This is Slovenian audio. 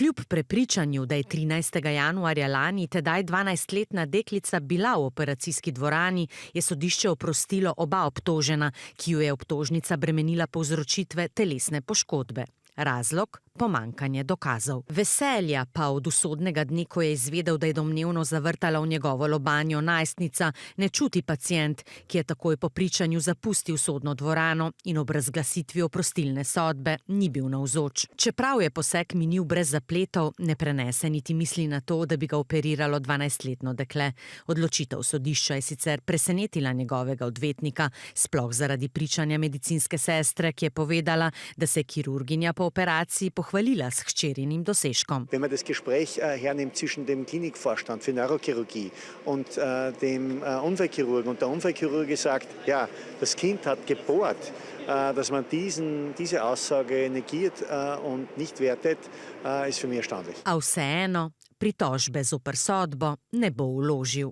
Kljub prepričanju, da je 13. januarja lani tedaj 12-letna deklica bila v operacijski dvorani, je sodišče oprostilo oba obtožena, ki ju je obtožnica bremenila povzročitve telesne poškodbe. Razlog? Pomanjkanje dokazov. Veselja pa od usodnega dne, ko je izvedel, da je domnevno zavrtala v njegovo lobanjo najstnica, ne čuti pacient, ki je takoj po pričanju zapustil sodno dvorano in ob razglasitvi oprostilne sodbe ni bil navzoč. Čeprav je poseg minil brez zapletov, ne prenese niti misli na to, da bi ga operiralo 12-letno dekle. Odločitev sodišča je sicer presenetila njegovega odvetnika, sploh zaradi pričanja medicinske sestre, ki je povedala, da se je kirurginja po operaciji pohvalila s hčerinim dosežkom. Wenn man das Gespräch hernimmt zwischen dem Klinikvorstand für Neurochirurgie und dem Unfallchirurgen und der Unfallchirurgie sagt, ja, das Kind hat gebohrt, dass man diese Aussage negiert und nicht wertet, ist für mich erstaunlich. A vseeno, pritožbe zoper sodbo ne bo vložil.